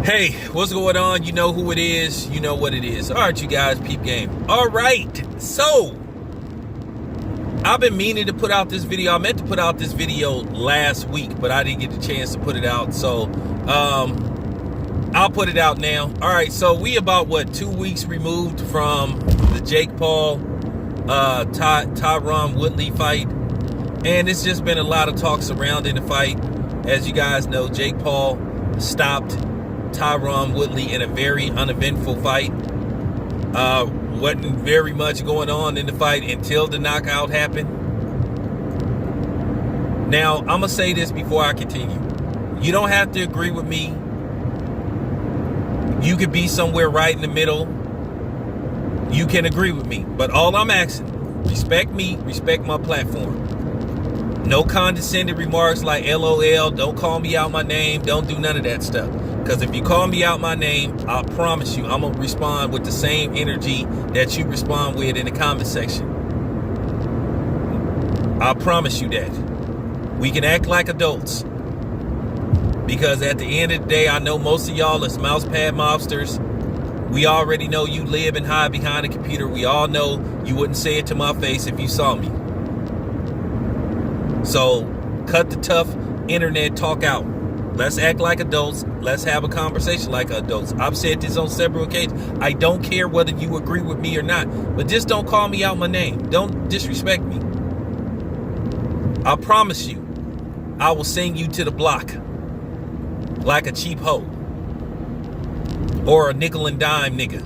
Hey, what's going on? You know who it is. You know what it is. All right, you guys, peep game. All right, so I've been meaning to put out this video. I meant to put out this video last week, but I didn't get the chance to put it out. So I'll put it out now. All right, so we about, 2 weeks removed from the Jake Paul, Tyron Woodley fight. And it's just been a lot of talk surrounding the fight. As you guys know, Jake Paul stopped Tyron Woodley in a very uneventful fight. Wasn't very much going on in the fight until the knockout happened. Now, I'm going to say this before I continue. You don't have to agree with me. You could be somewhere right in the middle. You can agree with me. But all I'm asking, respect me, respect my platform. No condescending remarks like LOL, don't call me out my name, don't do none of that stuff. Because if you call me out my name, I promise you, I'm going to respond with the same energy that you respond with in the comment section. I promise you that. We can act like adults. Because at the end of the day, I know most of y'all is mousepad mobsters. We already know you live and hide behind a computer. We all know you wouldn't say it to my face if you saw me. So, cut the tough internet talk out. Let's act like adults. Let's have a conversation like adults. I've said this on several occasions. I don't care whether you agree with me or not, but just don't call me out my name. Don't disrespect me. I promise you, I will send you to the block like a cheap hoe or a nickel and dime nigga.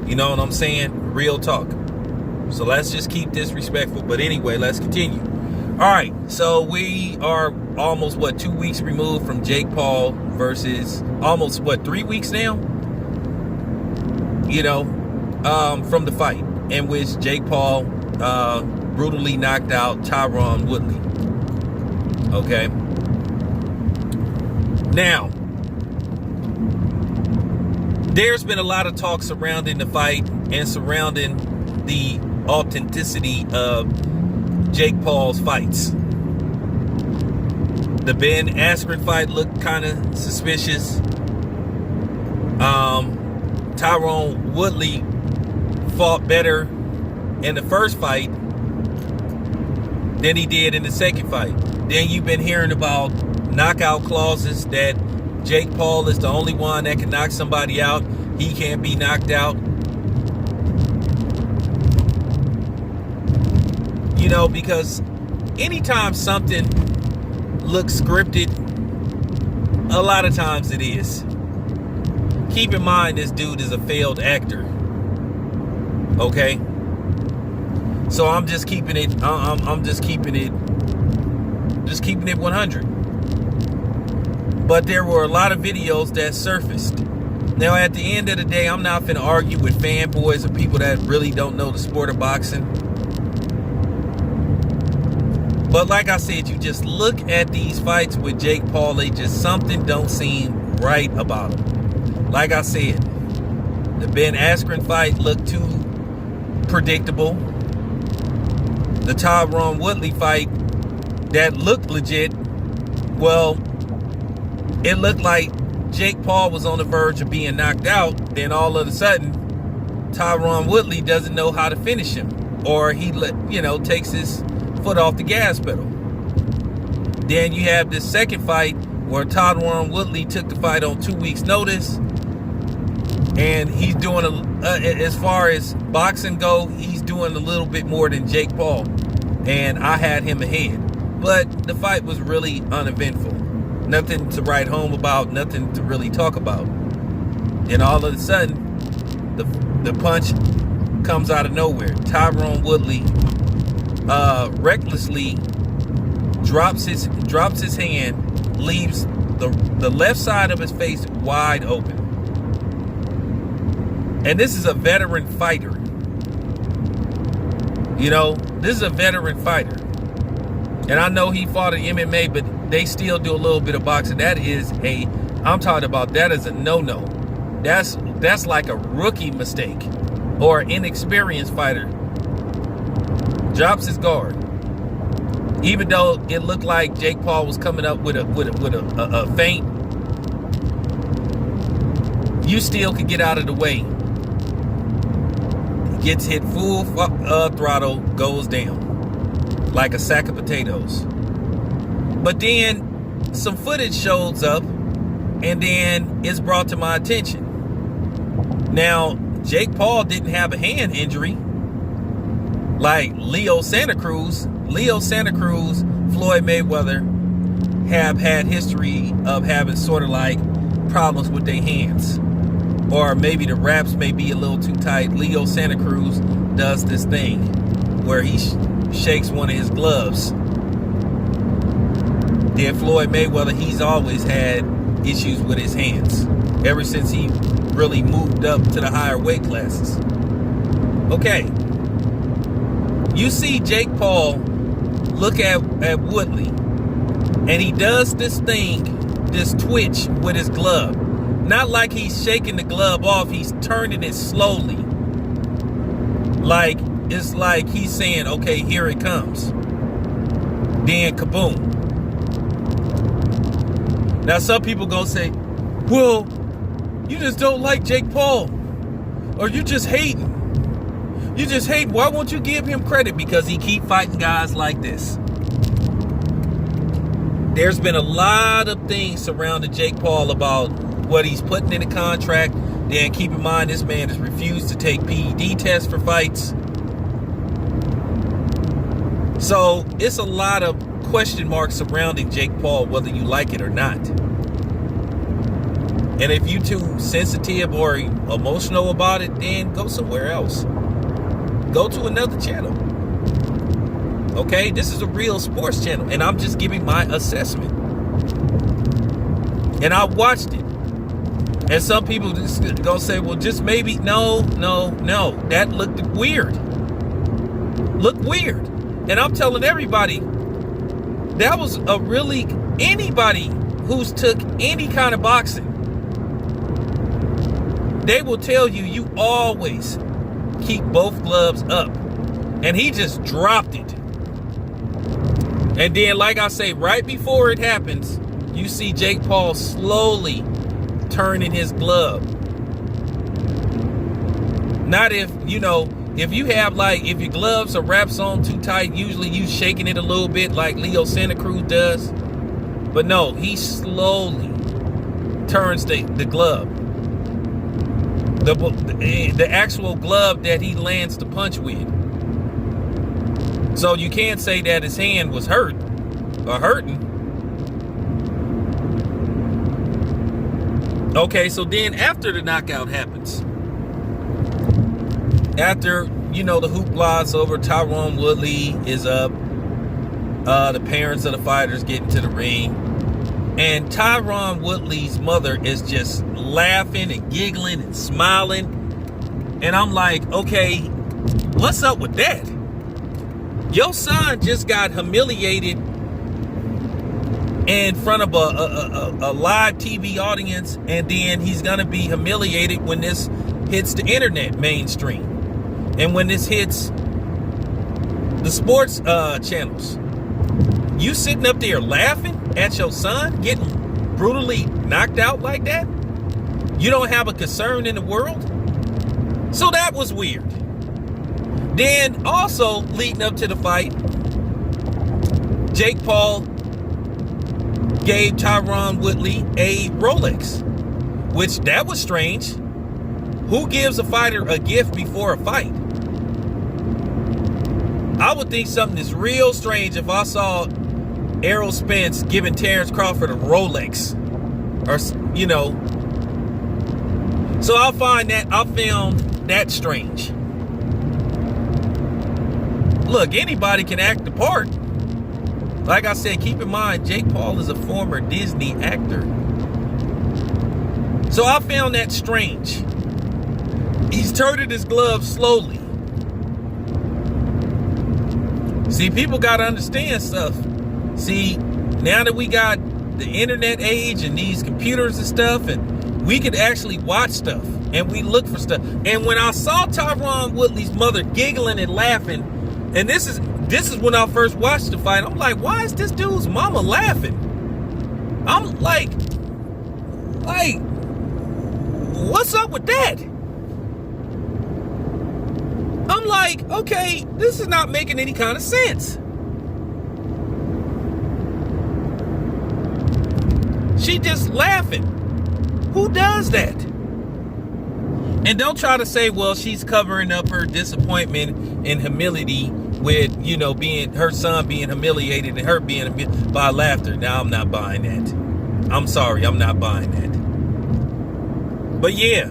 You know what I'm saying? Real talk. So let's just keep this respectful. But anyway, let's continue. All right, so we are almost, 2 weeks removed from Jake Paul versus almost, 3 weeks now? You know, from the fight in which Jake Paul brutally knocked out Tyron Woodley. Okay. Now, there's been a lot of talk surrounding the fight and surrounding the authenticity of Jake Paul's fights. The Ben Askren fight looked kind of suspicious. Tyron Woodley fought better in the first fight than he did in the second fight. Then you've been hearing about knockout clauses that Jake Paul is the only one that can knock somebody out. He can't be knocked out. You know, because anytime something looks scripted, a lot of times it is. Keep in mind, this dude is a failed actor. Okay? So I'm just keeping it, just keeping it 100. But there were a lot of videos that surfaced. Now, at the end of the day, I'm not finna argue with fanboys or people that really don't know the sport of boxing. But like I said, you just look at these fights with Jake Paul, they just, something don't seem right about him. Like I said, the Ben Askren fight looked too predictable. The Tyron Woodley fight that looked legit, well, it looked like Jake Paul was on the verge of being knocked out. Then all of a sudden, Tyron Woodley doesn't know how to finish him. Or he, takes his foot off the gas pedal. Then you have this second fight where Tyron Woodley took the fight on 2 weeks notice, and he's doing as far as boxing go, he's doing a little bit more than Jake Paul, and I had him ahead. But the fight was really uneventful. Nothing to write home about, nothing to really talk about. And all of a sudden, the punch comes out of nowhere. Tyron Woodley recklessly drops his hand, leaves the left side of his face wide open. And this is a veteran fighter. You know, this is a veteran fighter. And I know he fought in MMA, but they still do a little bit of boxing. That is I'm talking about, that is a no-no. That's like a rookie mistake or an inexperienced fighter. Drops his guard. Even though it looked like Jake Paul was coming up with a feint, you still could get out of the way. Gets hit full throttle, goes down like a sack of potatoes. But then some footage shows up, and then it's brought to my attention. Now, Jake Paul didn't have a hand injury like Leo Santa Cruz. Leo Santa Cruz, Floyd Mayweather have had history of having sort of like problems with their hands. Or maybe the wraps may be a little too tight. Leo Santa Cruz does this thing where he shakes one of his gloves. Then Floyd Mayweather, he's always had issues with his hands ever since he really moved up to the higher weight classes. Okay. You see Jake Paul look at Woodley, and he does this thing, this twitch with his glove. Not like he's shaking the glove off, he's turning it slowly. Like, it's like he's saying, okay, here it comes. Then kaboom. Now some people gonna say, well, you just don't like Jake Paul. Or you just hating. You just hate. Why won't you give him credit? Because he keep fighting guys like this. There's been a lot of things surrounding Jake Paul about what he's putting in the contract. Then keep in mind, this man has refused to take PED tests for fights. So it's a lot of question marks surrounding Jake Paul, whether you like it or not. And if you're too sensitive or emotional about it, then go somewhere else. Go to another channel. Okay, this is a real sports channel, and I'm just giving my assessment. And I watched it. And some people just gonna say, well, just maybe, no. That looked weird. Looked weird. And I'm telling everybody, that was a really, anybody who's took any kind of boxing, they will tell you, you always keep both gloves up. And he just dropped it. And then, like I say, right before it happens, you see Jake Paul slowly turning his glove. Not if, if you have if your gloves or wraps on too tight, usually you shaking it a little bit like Leo Santa Cruz does. But no, he slowly turns the glove. The actual glove that he lands the punch with. So you can't say that his hand was hurt or hurting. Okay, so then after the knockout happens, after, the hooplas over, Tyron Woodley is up, the parents of the fighters get into the ring, and Tyron Woodley's mother is just laughing and giggling and smiling, and I'm like, okay, what's up with that? Your son just got humiliated in front of a live TV audience, and then he's gonna be humiliated when this hits the internet mainstream, and when this hits the sports channels. You sitting up there laughing at your son getting brutally knocked out like that? You don't have a concern in the world? So that was weird. Then also leading up to the fight, Jake Paul gave Tyron Woodley a Rolex, which that was strange. Who gives a fighter a gift before a fight? I would think something is real strange if I saw Errol Spence giving Terrence Crawford a Rolex, or So I found that strange. Look, anybody can act the part. Like I said, keep in mind, Jake Paul is a former Disney actor. So I found that strange. He's turning his glove slowly. See, people got to understand stuff. See, now that we got the internet age and these computers and stuff, and we could actually watch stuff, and we look for stuff. And when I saw Tyron Woodley's mother giggling and laughing, and this is when I first watched the fight, I'm like, why is this dude's mama laughing? I'm like, What's up with that? I'm like, okay, this is not making any kind of sense. She just laughing. Who does that? And don't try to say, well, she's covering up her disappointment and humility with, you know, being her son being humiliated and her being by laughter. Now, I'm not buying that. I'm sorry, I'm not buying that. But yeah,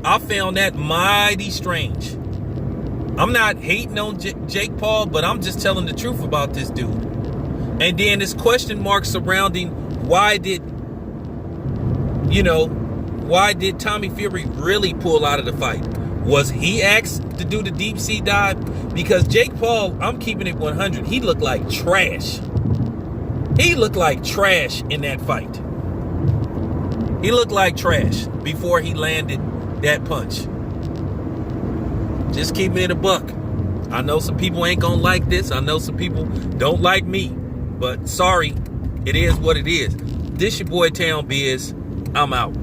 I found that mighty strange. I'm not hating on Jake Paul, but I'm just telling the truth about this dude. And then this question mark surrounding why did Tommy Fury really pull out of the fight? Was he asked to do the deep sea dive? Because Jake Paul, I'm keeping it 100. He looked like trash. He looked like trash in that fight. He looked like trash before he landed that punch. Just keeping it a buck. I know some people ain't gonna like this. I know some people don't like me. But sorry, it is what it is. This your boy Town Biz. I'm out.